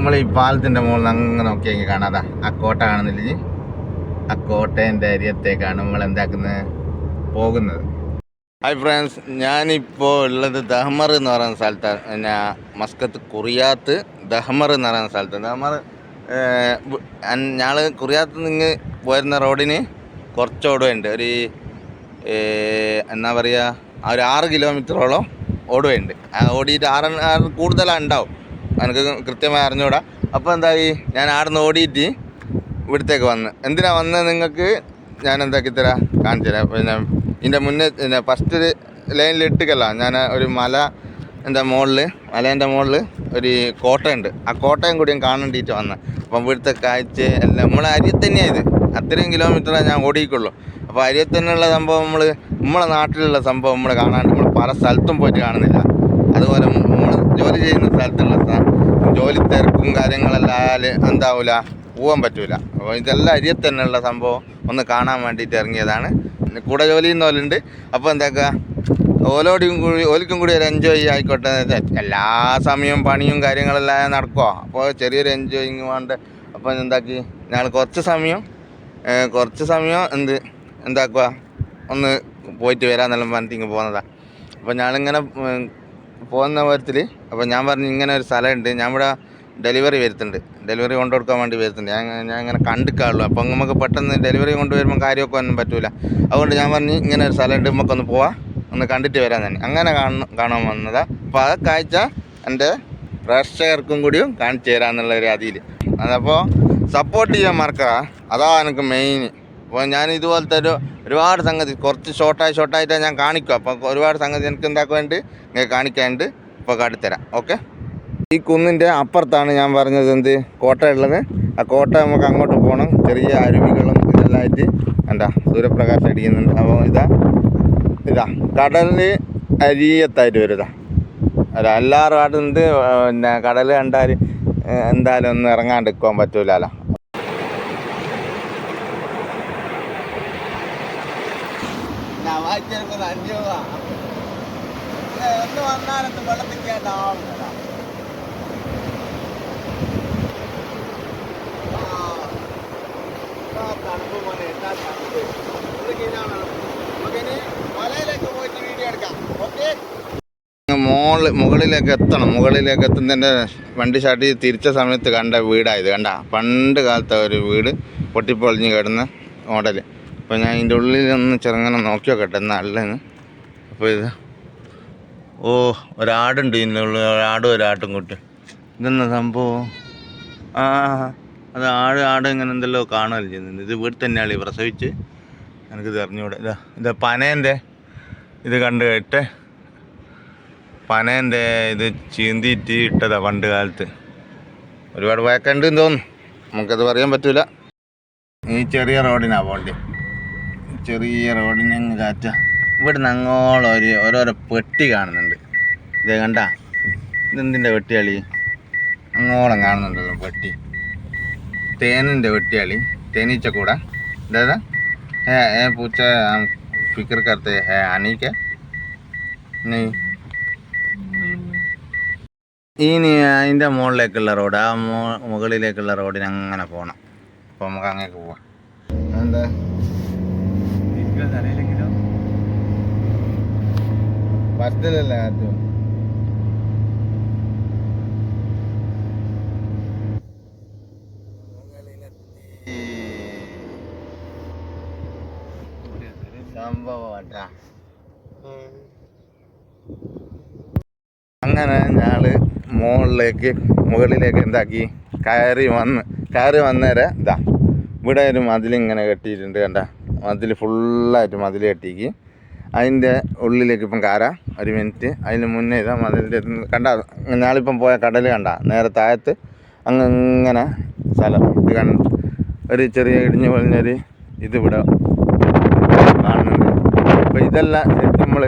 നമ്മൾ ഈ പാലത്തിൻ്റെ മുകളിൽ അങ്ങനെ നോക്കിയെങ്കിൽ കാണാതാ ആ കോട്ട കാണുന്നില്ല. ആ കോട്ടേൻ്റെ അരിയത്തേക്കാണ് നമ്മൾ എന്താക്കുന്നത് പോകുന്നത്. ഹായ് ഫ്രണ്ട്സ്, ഞാനിപ്പോൾ ഉള്ളത് ദഹ്മർ എന്ന് പറയുന്ന സ്ഥലത്താണ്. പിന്നെ മസ്കത്ത് കുറിയാത്ത് ദഹ്മർ എന്ന് പറയുന്ന സ്ഥലത്ത്. ദഹ്മർ ഞങ്ങൾ കുറിയാത്ത് നിന്ന് പോരുന്ന റോഡിന് കുറച്ച് ഓടുകയുണ്ട്. ഒരു എന്താ പറയുക, ഒരു 6 കിലോമീറ്ററോളം ഓടുകയുണ്ട്. ഓടിയിട്ട് 6 കൂടുതലാണ് ഉണ്ടാവും, എനിക്ക് കൃത്യമായി അറിഞ്ഞുകൂടാ. അപ്പോൾ എന്തായി, ഞാൻ അവിടെ നിന്ന് ഓടിയിട്ട് ഇവിടത്തേക്ക് വന്ന്. എന്തിനാണ് വന്നത് നിങ്ങൾക്ക് ഞാൻ എന്താക്കി തരാം, കാണിച്ചു തരാം. പിന്നെ ഇതിൻ്റെ മുന്നേ പിന്നെ ഫസ്റ്റ് ലൈനിൽ ഇട്ടിക്കല്ല, ഞാൻ ഒരു മലേൻ്റെ മുകളിൽ ഒരു കോട്ടയുണ്ട്. ആ കോട്ടയും കൂടി ഞാൻ കാണേണ്ടിയിട്ട് വന്നത്. അപ്പം ഇവിടുത്തെ കാഴ്ച എല്ലാം നമ്മളെ അരിയത്ത് തന്നെയാണ്. ഇത് അത്രയും കിലോമീറ്ററാണ് ഞാൻ ഓടിക്കുള്ളൂ. അപ്പോൾ അരിയത്ത് തന്നെയുള്ള സംഭവം നമ്മളെ നാട്ടിലുള്ള സംഭവം നമ്മൾ കാണാണ്ട് നമ്മൾ പല സ്ഥലത്തും പോയിട്ട് കാണുന്നില്ല. അതുപോലെ നമ്മൾ ജോലി ചെയ്യുന്ന സ്ഥലത്തുള്ള ജോലി തിരക്കും കാര്യങ്ങളെല്ലാം ആയാൽ എന്താവില്ല, പോകാൻ പറ്റൂല. അപ്പോൾ ഇതെല്ലാം അരിയത്ത് തന്നെയുള്ള സംഭവം ഒന്ന് കാണാൻ വേണ്ടിയിട്ട് ഇറങ്ങിയതാണ്. കൂടെ ജോലി ചെയ്യുന്നവരുണ്ട്. അപ്പോൾ എന്താക്കുക, ഓലിക്കും കൂടി ഒരു എൻജോയ് ആയിക്കോട്ടെ. എല്ലാ സമയവും പണിയും കാര്യങ്ങളെല്ലാം നടക്കുക. അപ്പോൾ ചെറിയൊരു എൻജോയിങ് വേണ്ട. അപ്പോൾ എന്താക്കി, ഞങ്ങൾ കുറച്ച് സമയം എന്താക്കുക, ഒന്ന് പോയിട്ട് വരാമെന്നെല്ലാം പറഞ്ഞിട്ട് ഇങ്ങനെ പോകുന്നതാണ്. അപ്പോൾ ഞാനിങ്ങനെ പോകുന്ന വിധത്തിൽ അപ്പോൾ ഞാൻ പറഞ്ഞു ഇങ്ങനെ ഒരു സ്ഥലമുണ്ട്, ഞാൻ ഇവിടെ ഡെലിവറി കൊണ്ടു കൊടുക്കാൻ വേണ്ടി വരുത്തുന്നുണ്ട്. ഞാൻ ഇങ്ങനെ കണ്ടിക്കാറുള്ളൂ. അപ്പം നമുക്ക് പെട്ടെന്ന് ഡെലിവറി കൊണ്ടുവരുമ്പോൾ കാര്യമൊക്കെ ഒന്നും പറ്റൂല. അതുകൊണ്ട് ഞാൻ പറഞ്ഞു ഇങ്ങനെ ഒരു സ്ഥലമുണ്ട്, നമുക്കൊന്ന് പോവാം, ഒന്ന് കണ്ടിട്ട് വരാൻ തന്നെ. അങ്ങനെ കാണാൻ വന്നതാണ്. അപ്പോൾ ആ കാഴ്ച എൻ്റെ പ്രേക്ഷകർക്കും കൂടിയും കാണിച്ചു തരാമെന്നുള്ള ഒരു അതിൽ. അതപ്പോൾ സപ്പോർട്ട് ചെയ്യാൻ മറക്കുക, അതാണ് എനിക്ക് മെയിൻ. അപ്പോൾ ഞാൻ ഇതുപോലത്തെ ഒരുപാട് സംഗതി കുറച്ച് ഷോർട്ടായിട്ടാണ് ഞാൻ കാണിക്കുക. അപ്പോൾ ഒരുപാട് സംഗതി എനിക്ക് എന്താക്കാൻ വേണ്ടി ഇങ്ങനെ കാണിക്കാനുണ്ട്. ഇപ്പോൾ കാട്ടിത്തരാം. ഓക്കെ, ഈ കുന്നിൻ്റെ അപ്പുറത്താണ് ഞാൻ പറഞ്ഞത് കോട്ട ഉള്ളത്. ആ കോട്ട നമുക്ക് അങ്ങോട്ട് പോകണം. ചെറിയ അരുവികളും ഇതെല്ലാം ആയിട്ട് സൂര്യപ്രകാശം അടിക്കുന്നുണ്ട്. അപ്പോൾ ഇതാ കടലിൽ അരിയത്തായിട്ട് വരുതാ. എല്ലാവരും ആടുന്നുണ്ട്. പിന്നെ കടൽ കണ്ടാൽ എന്തായാലും ഒന്നും ഇറങ്ങാണ്ടിരിക്കാൻ പറ്റൂലല്ലോ. ഒന്ന് വന്നാലൊന്നും വെള്ളത്തിൽ കേട്ടാവുന്നില്ല. തണുപ്പ് പോലെ എന്താ തണുപ്പ്. നമുക്കിനി മലയിലേക്ക് പോയിട്ട് വീഡിയോ എടുക്കാം. ഓക്കെ, മുകളിലേക്ക് എത്തുന്നതിൻ്റെ വണ്ടി സ്റ്റാർട്ട് ചെയ്ത് തിരിച്ച സമയത്ത് കണ്ട വീടായത്. പണ്ട് കാലത്തെ ഒരു വീട് പൊട്ടിപ്പൊളിഞ്ഞ് കിടന്ന മോഡൽ. അപ്പോൾ ഞാൻ ഇതിൻ്റെ ഉള്ളിലൊന്ന് ചെറുങ്ങനെ നോക്കി നോക്കട്ടെ നല്ലതെന്ന്. അപ്പോൾ ഇത് ഒരാടുണ്ട് ഇതിൻ്റെ ഉള്ളിൽ, ഒരാട്ടും കുട്ടി. ഇതെന്നാ സംഭവം? അത് ആട് ഇങ്ങനെ എന്തെല്ലോ കാണുകയല്ല ചെയ്യുന്നുണ്ട്. ഇത് വീട്ടിൽ തന്നെയാണ് പ്രസവിച്ച്. എനിക്കിത് അറിഞ്ഞൂടെ. ഇത് പനേൻ്റെ ഇത് കണ്ട് കേട്ടെ, പനേൻ്റെ ഇത് ചീന്തിയിട്ട് ഇട്ടതാണ് പണ്ട് കാലത്ത്. ഒരുപാട് വഴക്കുണ്ട് തോന്നുന്നു, നമുക്കത് പറയാൻ പറ്റൂല. ഈ ചെറിയ റോഡിനാണ് പോകേണ്ടി. ചെറിയ റോഡിന് കാറ്റ. ഇവിടെ നിന്ന് അങ്ങോളം ഓരോരോ പെട്ടി കാണുന്നുണ്ട്. ഇത് കണ്ട, ഇതെന്തിൻ്റെ വെട്ടിയാളി? അങ്ങോളം കാണുന്നുണ്ട് പെട്ടി. തേനിൻ്റെ വെട്ടിയാളി, തേനീച്ചക്കൂട. दादा है पूछा, हम फिक्र करते हैं आने के नहीं. ഇനി അതിൻ്റെ മുകളിലേക്കുള്ള റോഡ്, ആ മുകളിലേക്കുള്ള റോഡിന് അങ്ങനെ പോകണം. അപ്പോൾ നമുക്ക് അങ്ങേക്ക് പോവാം. എന്താ ബസ്സിലല്ലേ ആദ്യം? സംഭവട്ടാ. അങ്ങനെ ഞങ്ങള് മുകളിലേക്ക് എന്താക്കി കയറി വന്നേരെ ഇവിടെ ഒരു മതിലിങ്ങനെ കെട്ടിയിട്ടുണ്ട്. മതിൽ ഫുള്ളായിട്ട് മതിൽ കെട്ടിക്ക്. അതിൻ്റെ ഉള്ളിലേക്ക് ഇപ്പം കയറാം. ഒരു മിനിറ്റ്. അതിന് മുന്നേ മതിലിൻ്റെ ഞാളിപ്പം പോയ കടൽ നേരെ താഴത്ത് അങ്ങനെ സ്ഥലം ഇത് ഒരു ചെറിയ ഇടിഞ്ഞു പൊളിഞ്ഞൊരു ഇതിവിടെ കാണുന്നുണ്ട്. അപ്പോൾ ഇതെല്ലാം ശരിക്കും നമ്മൾ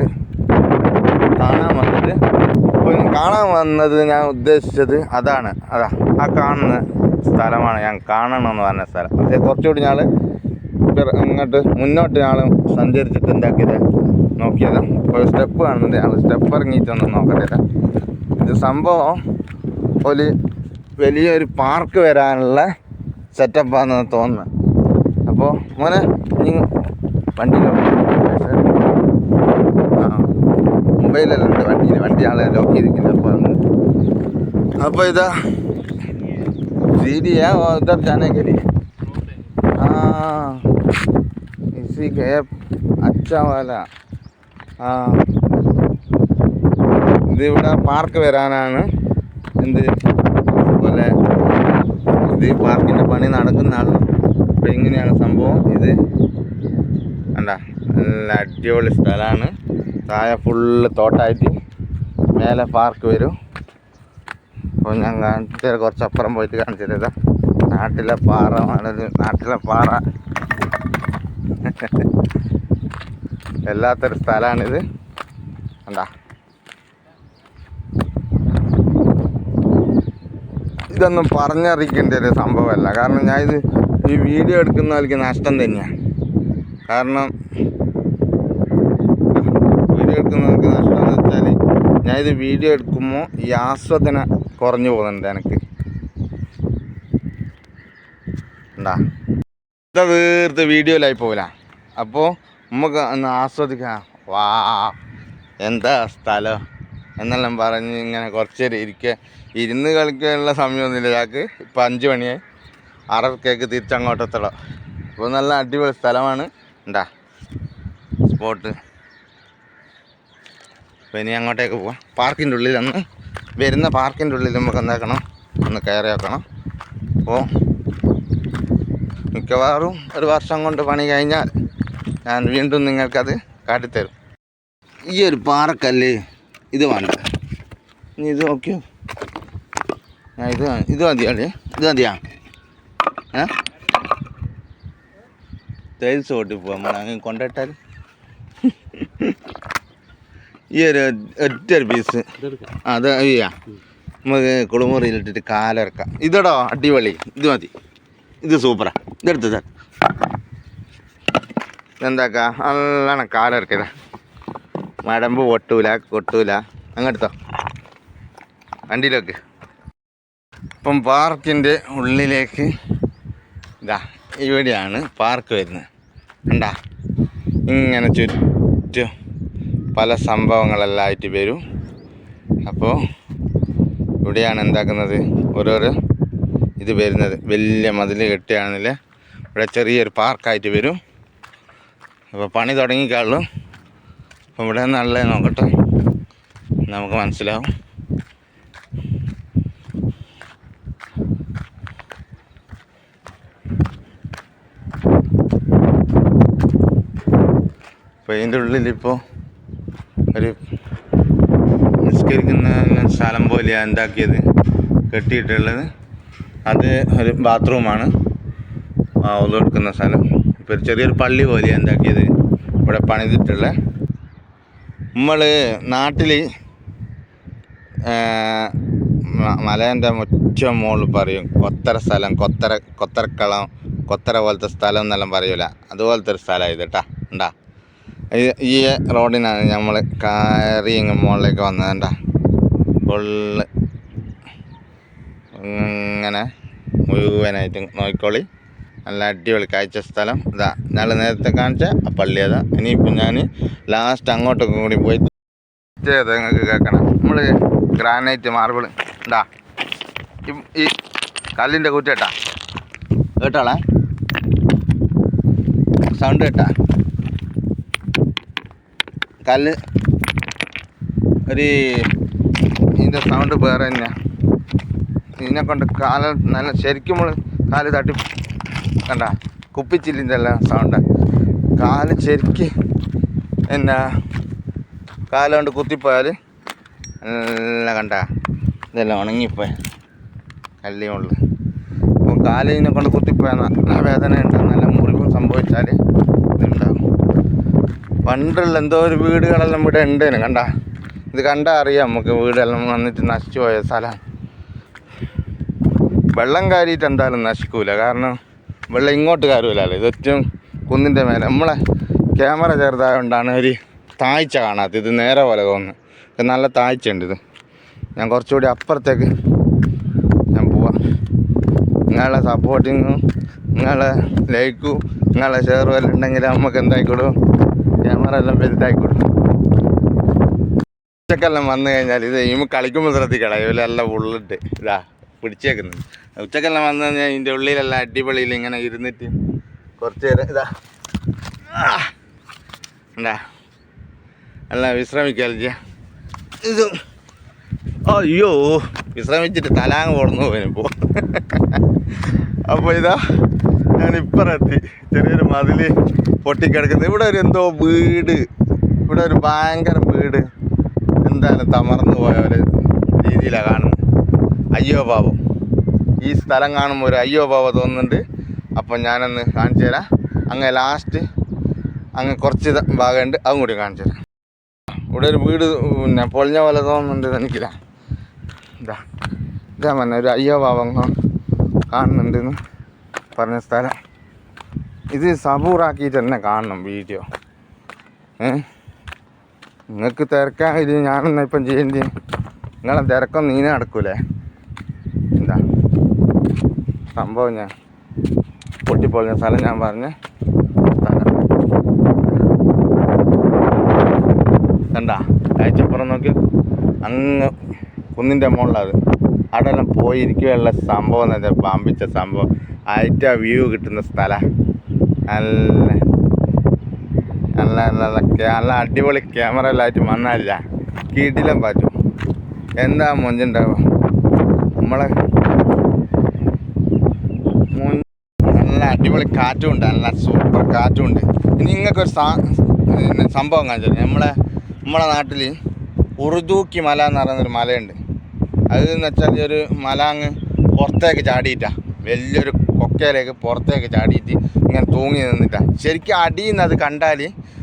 കാണാൻ വന്നത് ഞാൻ ഉദ്ദേശിച്ചത് അതാ ആ കാണുന്ന സ്ഥലമാണ് ഞാൻ കാണണമെന്ന് പറഞ്ഞ സ്ഥലം. പക്ഷേ കുറച്ചുകൂടി ഞങ്ങൾ മുന്നോട്ട് ഞങ്ങൾ സഞ്ചരിച്ചിട്ട് എന്താക്കിയത് നോക്കിയതാണ്. ഒരു സ്റ്റെപ്പ് കാണുന്നുണ്ട്. ഞങ്ങൾ സ്റ്റെപ്പ് ഇറങ്ങിയിട്ടൊന്നും നോക്കട്ടെ. ഇത് സംഭവം ഒരു വലിയൊരു പാർക്ക് വരാനുള്ള സെറ്റപ്പാണെന്ന് തോന്നുന്നത്. അപ്പോൾ മോനെ നീ വണ്ടിയിലോ മൊബൈലെല്ലാം ഉണ്ട് വണ്ടി ആളെ ലോക്ക് ചെയ്തിരിക്കില്ല. അപ്പോൾ ഇതാ सीढ़ी है और उधर जाने के लिए इसी के अच्छा वाला ഇത് ഇവിടെ പാർക്ക് വരാനാണ്. എന്ത് പോലെ ഇത് പാർക്കിൻ്റെ പണി നടക്കുന്ന ആളും. അപ്പം ഇങ്ങനെയാണ് സംഭവം. ഇത് കണ്ട നല്ല അടിപൊളി സ്ഥലമാണ്. താഴെ ഫുള്ള് തോട്ടായിട്ട് മേലെ പാർക്ക് വരും. അപ്പോൾ ഞാൻ കാണിച്ചു കുറച്ചപ്പുറം പോയിട്ട് കാണിച്ചു തരാം. നാട്ടിലെ പാറ നാട്ടിലെ പാറ വല്ലാത്തൊരു സ്ഥലമാണിത്. കണ്ടാ ഇതൊന്നും പറഞ്ഞറിയിക്കേണ്ട ഒരു സംഭവമല്ല. കാരണം ഞാൻ ഈ വീഡിയോ എടുക്കുന്നവർക്ക് നഷ്ടം തന്നെയാണ്. കാരണം വീഡിയോ എടുക്കുന്നവർക്ക് നഷ്ടം എന്ന് വെച്ചാൽ ഞാനിത് വീഡിയോ എടുക്കുമ്പോൾ ഈ ആസ്വാദന കുറഞ്ഞു പോകുന്നുണ്ട് എനിക്ക്. ഉണ്ടാ ഇതാ വേർത്ത് വീഡിയോയിലായി പോകില്ല. അപ്പോൾ നമുക്ക് ഒന്ന് ആസ്വദിക്കാം. വാ എന്താ സ്ഥലം എന്നെല്ലാം പറഞ്ഞ് ഇങ്ങനെ കുറച്ച് നേരം ഇരിക്കുക. ഇരുന്ന് കളിക്കാനുള്ള സമയമൊന്നുമില്ല ഞങ്ങൾക്ക്. ഇപ്പം 5 മണിയായി. 6:30 തിരിച്ചങ്ങോട്ടെത്തണം. അപ്പോൾ നല്ല അടിപൊളി സ്ഥലമാണ്. ഉണ്ടാ സ്പോട്ട്. അപ്പോൾ ഇനി അങ്ങോട്ടേക്ക് പോവാം. പാർക്കിൻ്റെ ഉള്ളിൽ വരുന്ന പാർക്കിൻ്റെ ഉള്ളിൽ നമുക്ക് എന്താക്കണം, ഒന്ന് കയറി വെക്കണം. അപ്പോൾ മിക്കവാറും ഒരു വർഷം കൊണ്ട് പണി കഴിഞ്ഞാൽ ഞാൻ വീണ്ടും നിങ്ങൾക്കത് കാട്ടിത്തരും. ഈ ഒരു പാറക്കല്ല് ഇത് വേണ്ട. ഇനി ഇത് നോക്കിയോ, ഇത് മതിയാളേ, ഇത് മതിയാ. ടൈൽസ് ഓട്ടി പോവാം നമ്മൾ അങ്ങനെ കൊണ്ടിട്ടാൽ. ഈ ഒരു ഒറ്റൊരു പീസ് അത് ചെയ്യാ നമുക്ക് കുളിമുറിയിലിട്ടിട്ട് കാലിറക്കാം. ഇതടോ അടിപൊളി, ഇത് മതി, ഇത് സൂപ്പറാ. ഇതെടുത്തത് എന്താക്കാ നല്ലോണം കാലിറക്കല. മടമ്പ് കൊട്ടൂല. അങ്ങെടുത്തോ വണ്ടിയിലേക്ക്. ഇപ്പം പാർക്കിൻ്റെ ഉള്ളിലേക്ക് ഇതാ ഇവിടെയാണ് പാർക്ക് വരുന്നത്. കണ്ടാ ഇങ്ങനെ ചുറ്റും പല സംഭവങ്ങളെല്ലാം ആയിട്ട് വരും. അപ്പോൾ ഇവിടെയാണ് എന്താക്കുന്നത് ഓരോരോ ഇത് വരുന്നത്. വലിയ മതിൽ കെട്ടിയാണെന്നില്ല ഇവിടെ ചെറിയൊരു പാർക്കായിട്ട് വരും. അപ്പോൾ പണി തുടങ്ങിക്കാളുള്ളൂ. അപ്പോൾ ഇവിടെ നല്ല നോക്കട്ടെ, നമുക്ക് മനസ്സിലാവും. അപ്പോൾ ഇതിൻ്റെ ഉള്ളിലിപ്പോൾ ഒരു നിസ്കരിക്കുന്ന സ്ഥലം പോലെയാണ് എന്താക്കിയത്, കെട്ടിയിട്ടുള്ളത്. അത് ഒരു ബാത്റൂമാണ്, ഒന്നു എടുക്കുന്ന സ്ഥലം. ഇപ്പോൾ ഒരു ചെറിയൊരു പള്ളി പോലെയാണ് എന്താക്കിയത് ഇവിടെ പണിതിട്ടുള്ളത്. നമ്മൾ നാട്ടിൽ മലേൻ്റെ മുറ്റം മുകളിൽ പറയും കൊത്തര സ്ഥലം, കൊത്തരക്കളം, കൊത്തര പോലത്തെ സ്ഥലം എന്നെല്ലാം പറയൂല. അതുപോലത്തെ ഒരു സ്ഥലമാണ് ഇത് കേട്ടാ. ഉണ്ടാ ഈ റോഡിനാണ് നമ്മൾ കയറി ഇങ്ങ് മുകളിലേക്ക് വന്നതുണ്ടാ. ഫുള്ള് ഇങ്ങനെ മുഴുവനായിട്ട് നോക്കിക്കോളി. നല്ല അടിപൊളി കാഴ്ച സ്ഥലം. ഇതാ ഞങ്ങൾ നേരത്തെ കാണിച്ച ആ പള്ളി അതാ. ഇനിയിപ്പോൾ ഞാൻ ലാസ്റ്റ് അങ്ങോട്ടൊക്കെ കൂടി പോയി നിങ്ങൾക്ക് കേൾക്കണം. നമ്മൾ ഗ്രാനൈറ്റ് മാർബിൾ ഉണ്ടാ ഈ കല്ലിൻ്റെ കൂറ്റേട്ടാ കേട്ടോളെ സൗണ്ട് കേട്ടാ. കല്ല് ഒരു ഇതിൻ്റെ സൗണ്ട് വേറെ തന്നെയാണ്. ഇതിനെ കൊണ്ട് കാല നല്ല ശരിക്കും നമ്മൾ കാല് തട്ടി കണ്ട കുപ്പിച്ചില്ലിൻ്റെ എല്ലാം സൗണ്ട്. കാല് ശരിക്ക് എന്നാ കാല് കൊണ്ട് കുത്തിപ്പോയാൽ നല്ല കണ്ട ഇതെല്ലാം ഉണങ്ങിപ്പോയ കല്ലിയുള്ളു. അപ്പോൾ കാലിനെ കൊണ്ട് കുത്തിപ്പോയാൽ നല്ല വേദന ഉണ്ടാകും, നല്ല മുറിവും സംഭവിച്ചാൽ ഇതുണ്ടാകും. പണ്ടുള്ള എന്തോ ഒരു വീടുകളെല്ലാം ഇവിടെ ഉണ്ടേനു. കണ്ട ഇത് കണ്ടാൽ അറിയാം നമുക്ക് വീടെല്ലാം വന്നിട്ട് നശിച്ചു പോയ സ്ഥലമാണ്. വെള്ളം കയറിയിട്ട് എന്തായാലും നശിക്കൂല, കാരണം വെള്ളം ഇങ്ങോട്ട് കയറൂലല്ലോ. ഇത് ഏറ്റവും കുന്നിൻ്റെ മേലെ. നമ്മളെ ക്യാമറ ചെറുതായതുകൊണ്ടാണ് ഒരു താഴ്ച കാണാത്തത്. ഇത് നേരെ പോലെ തോന്നുന്നു, നല്ല താഴ്ച ഉണ്ട്. ഇത് ഞാൻ കുറച്ചുകൂടി അപ്പുറത്തേക്ക് ഞാൻ പോവാം. നിങ്ങളെ സപ്പോർട്ടിങ്ങും നിങ്ങളെ ലൈക്കും നിങ്ങളെ ഷെയറും എല്ലാം ഉണ്ടെങ്കിൽ നമുക്ക് എന്തായിക്കോളും ക്യാമറ എല്ലാം വലുതായിക്കോളും. ഉച്ചക്കെല്ലാം വന്നു കഴിഞ്ഞാൽ ഇത് ഈ കളിക്കുമ്പോൾ ശ്രദ്ധിക്കണം, ഇവരെല്ലാം ഉള്ളിട്ട് ഇതാ പിടിച്ചേക്കുന്നത്. ഉച്ചക്കെല്ലാം വന്നു കഴിഞ്ഞാൽ ഇതിൻ്റെ ഉള്ളിലെല്ലാം അടിപൊളിയിൽ ഇങ്ങനെ ഇരുന്നിട്ട് കുറച്ച് നേരം ഇതാ എന്താ എല്ലാം വിശ്രമിക്കുക. ഇത് അയ്യോ വിശ്രമിച്ചിട്ട് തലാങ് പോടുന്നു പോയിപ്പോൾ. അപ്പോൾ ഇതാ ഞാനിപ്പറെത്തി ചെറിയൊരു മതിൽ പൊട്ടിക്കിടക്കുന്നത്. ഇവിടെ ഒരു എന്തോ വീട്, ഇവിടെ ഒരു ഭയങ്കര വീട് എന്താണ് തമർന്നു പോയ ഒരു രീതിയിലാണ് കാണുന്നത്. അയ്യോ പാവം, ഈ സ്ഥലം കാണുമ്പോൾ ഒരു അയ്യോ പാവം തോന്നുന്നുണ്ട്. അപ്പം ഞാനൊന്ന് കാണിച്ചു തരാം. അങ്ങ് ലാസ്റ്റ് അങ്ങ് കുറച്ച് ഭാഗമുണ്ട്, അതും കൂടി കാണിച്ചു തരാം. ഇവിടെ ഒരു വീട് പിന്നെ പൊളിഞ്ഞ പോലെ തോന്നുന്നുണ്ട് എനിക്കില്ല. ഇതാ പറഞ്ഞ ഒരു അയ്യോ പാവം കാണുന്നുണ്ടെന്ന് പറഞ്ഞ സ്ഥലം. ഇത് സബൂറാക്കിയിട്ട് തന്നെ കാണണം വീഡിയോ. നിങ്ങൾക്ക് തിരക്കാൻ ഇത് ഞാനെന്നാ ഇപ്പം ചെയ്യേണ്ടി, നിങ്ങളെ തിരക്കൊന്നും നീനെ നടക്കൂലേ. എന്താ സംഭവം, ഞാൻ പൊട്ടിപ്പൊളിഞ്ഞ സ്ഥലം ഞാൻ പറഞ്ഞ സ്ഥലം കണ്ടാ. കാഴ്ചപ്പുറം നോക്കി അങ്ങ് കുന്നിൻ്റെ മുകളിലത് അവിടെ എല്ലാം പോയിരിക്കുകയുള്ള സംഭവം എന്ന് വെച്ചാൽ പാമ്പിച്ച സംഭവം. ആയിട്ട് വ്യൂ കിട്ടുന്ന സ്ഥലം നല്ല നല്ല നല്ല നല്ല അടിപൊളി ക്യാമറ എല്ലായിട്ട് വന്നാലില്ല കീട്ടിലും പറ്റും. എന്താ മൊഞ്ചുണ്ടാവുക നമ്മളെ നല്ല അടിപൊളി കാറ്റുമുണ്ട്, നല്ല സൂപ്പർ കാറ്റുമുണ്ട്. ഇനി നിങ്ങൾക്കൊരു സംഭവം കാണിച്ചു. നമ്മളെ നാട്ടിൽ ഉറുദൂക്കി മല എന്ന് പറയുന്നൊരു മലയുണ്ട്. അതെന്ന് വെച്ചാൽ ഒരു മല അങ്ങ് പുറത്തേക്ക് ചാടിയിട്ടാണ്, വലിയൊരു കൊക്കയിലേക്ക് പുറത്തേക്ക് ചാടിയിട്ട് ഇങ്ങനെ തൂങ്ങി നിന്നിട്ടാണ്. ശരിക്കും അടിയിൽ നിന്ന് അത് കണ്ടാൽ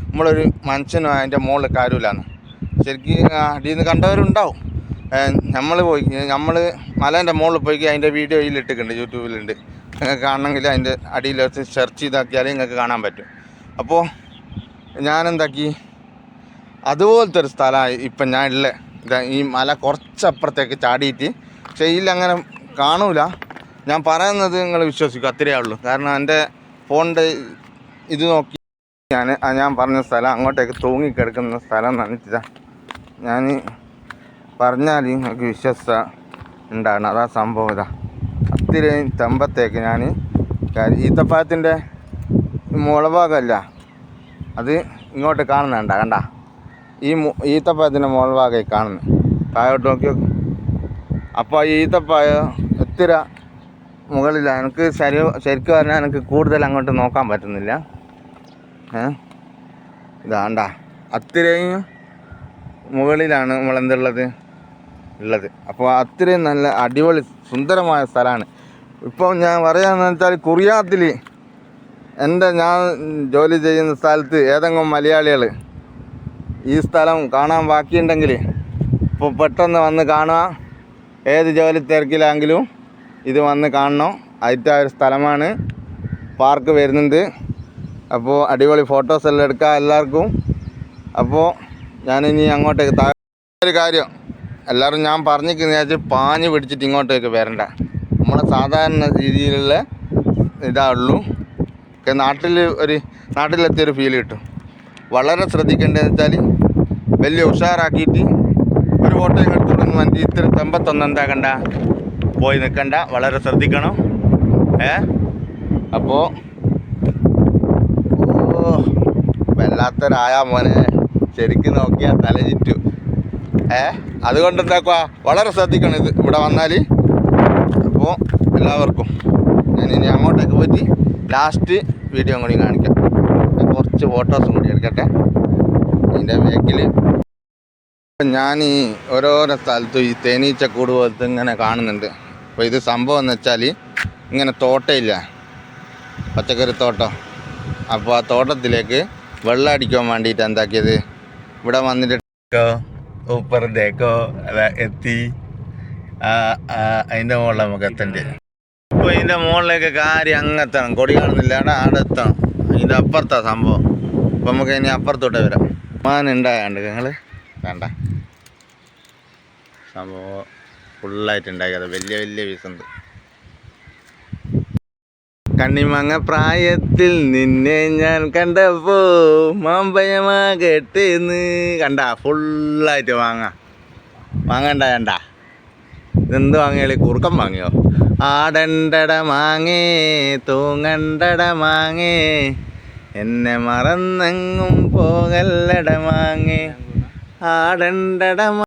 നമ്മളൊരു മനുഷ്യനും അതിൻ്റെ മുകളിൽ കാര്യമില്ലാന്ന് ശരിക്കും അടിയിൽ നിന്ന് കണ്ടവരുണ്ടാവും. നമ്മൾ മലേൻ്റെ മുകളിൽ പോയി അതിൻ്റെ വീഡിയോ ഇതിലിട്ടിട്ടുണ്ട്, യൂട്യൂബിലുണ്ട്. നിങ്ങൾക്ക് കാണണമെങ്കിൽ അതിൻ്റെ അടിയിൽ വെച്ച് സെർച്ച് ചെയ്താക്കിയാൽ നിങ്ങൾക്ക് കാണാൻ പറ്റും. അപ്പോൾ ഞാനെന്താക്കി, അതുപോലത്തെ ഒരു സ്ഥലമായി ഇപ്പം ഞാൻ ഉള്ളത്. ഈ മല കുറച്ചപ്പുറത്തേക്ക് ചാടിയിട്ട്, പക്ഷേ ഇതിലങ്ങനെ കാണൂല. ഞാൻ പറയുന്നത് നിങ്ങൾ വിശ്വസിക്കും, അത്രയേ ഉള്ളൂ. കാരണം എൻ്റെ ഫോണിൻ്റെ ഇത് നോക്കി ഞാൻ പറഞ്ഞ സ്ഥലം അങ്ങോട്ടേക്ക് തൂങ്ങിക്കിടക്കുന്ന സ്ഥലം നനച്ചിട്ടാ ഞാൻ പറഞ്ഞാൽ നിങ്ങൾക്ക് വിശ്വസ ഉണ്ടാകണം. അതാ സംഭവം. ഇതാ അത്രയും തെമ്പത്തേക്ക് ഞാൻ ഈത്തപ്പഴത്തിൻ്റെ മുളഭാഗമല്ല അത് ഇങ്ങോട്ട് കാണുന്നുണ്ട, കണ്ട ഈ ഈത്തപ്പഴത്തിൻ്റെ മുളഭാഗമായി കാണുന്നു. താഴോട്ട് നോക്കി. അപ്പോൾ ഈ ഈത്തപ്പഴം എത്തിര മുകളിലാണ്. എനിക്ക് ശരിക്കും പറഞ്ഞാൽ എനിക്ക് കൂടുതൽ അങ്ങോട്ട് നോക്കാൻ പറ്റുന്നില്ല. ഇതാണ്ട അത്രയും മുകളിലാണ് നമ്മളെന്തുള്ളത് ഉള്ളത്. അപ്പോൾ അത്രയും നല്ല അടിപൊളി സുന്ദരമായ സ്ഥലമാണ്. ഇപ്പം ഞാൻ പറയാമെന്ന് വെച്ചാൽ കുറിയാത്തിൽ ഞാൻ ജോലി ചെയ്യുന്ന സ്ഥലത്ത് ഏതെങ്കിലും മലയാളികൾ ഈ സ്ഥലം കാണാൻ ബാക്കിയുണ്ടെങ്കിൽ ഇപ്പോൾ പെട്ടെന്ന് വന്ന് കാണുക. ഏത് ജോലി തിരക്കിലാണെങ്കിലും ഇത് വന്ന് കാണണം. അതിൻ്റെ ഒരു സ്ഥലമാണ്. പാർക്ക് വരുന്നുണ്ട്. അപ്പോൾ അടിപൊളി ഫോട്ടോസ് എല്ലാം എടുക്കാം എല്ലാവർക്കും. അപ്പോൾ ഞാനിനി അങ്ങോട്ടേക്ക് ഒരു കാര്യം എല്ലാവരും ഞാൻ പറഞ്ഞിരിക്കുന്ന വെച്ചാൽ പാഞ്ഞ് പിടിച്ചിട്ട് ഇങ്ങോട്ടേക്ക് വരണ്ട. നമ്മളെ സാധാരണ രീതിയിലുള്ള ഇതാവുള്ളൂ. നാട്ടിലെത്തിയൊരു ഫീൽ കിട്ടും. വളരെ ശ്രദ്ധിക്കേണ്ടതെന്ന് വെച്ചാൽ വലിയ ഉഷാറാക്കിയിട്ട് ഒരു ഫോട്ടോയും എടുത്തുകൊണ്ട് വണ്ടി ഇത്ര തെമ്പത്തൊന്നും എന്താക്കണ്ട, പോയി നിൽക്കണ്ട. വളരെ ശ്രദ്ധിക്കണം. അപ്പോൾ വല്ലാത്തൊരായ മോനെ ശരിക്കും നോക്കിയാൽ തലചിറ്റു. അതുകൊണ്ട് എന്താക്കുക, വളരെ ശ്രദ്ധിക്കണം ഇത് ഇവിടെ വന്നാൽ. അപ്പോൾ എല്ലാവർക്കും ഞാനിനി അങ്ങോട്ടേക്ക് പോയിട്ട് ലാസ്റ്റ് വീഡിയോ കൂടി കാണിക്കാം. കുറച്ച് ഫോട്ടോസും കൂടി എടുക്കട്ടെ ഇതിൻ്റെ ബാക്കിൽ. ഞാൻ ഈ ഓരോരോ സ്ഥലത്തും ഈ തേനീച്ചക്കൂട് പോലത്തെ ഇങ്ങനെ കാണുന്നുണ്ട്. അപ്പോൾ ഇത് സംഭവം എന്ന് വെച്ചാൽ ഇങ്ങനെ തോട്ടമില്ല, പച്ചക്കറി തോട്ടം. അപ്പോൾ ആ തോട്ടത്തിലേക്ക് വെള്ളം അടിക്കാൻ വേണ്ടിയിട്ട് എന്താക്കിയത്, ഇവിടെ വന്നിട്ട് ഊപ്പറത്തേക്കോ എത്തി അതിൻ്റെ മുകളിൽ നമുക്ക് എത്തേണ്ടത്. അപ്പോൾ ഇതിൻ്റെ മുകളിലേക്ക് കാര്യം അങ്ങെത്തണം. കൊടി കാണുന്നില്ല, അവിടെ എത്തണം. ഇതിൻ്റെ അപ്പുറത്താണ് സംഭവം. അപ്പോൾ നമുക്ക് ഇനി അപ്പുറത്തോട്ട് വരാം. മാനുണ്ടായാണ്ട് നിങ്ങൾ വേണ്ട സംഭവം ഫുള്ളായിട്ട് ഉണ്ടാക്കിയത് വലിയ വലിയ പീസുണ്ട്. കണ്ണിമങ്ങ പ്രായത്തിൽ നിന്നെ ഞാൻ കണ്ടപ്പോ മാമ്പയമാകട്ടേന്ന്. കണ്ട ഫുള്ളായിട്ട് വാങ്ങണ്ട കണ്ട. ഇതെന്ത് വാങ്ങിയാളി? കുറുക്കം വാങ്ങിയോ? ആടണ്ടട മാങ്ങേ തൂങ്ങണ്ടട മാങ്ങേ എന്നെ മറന്നെങ്ങും പോകല്ലട മാങ്ങേ ആടണ്ടട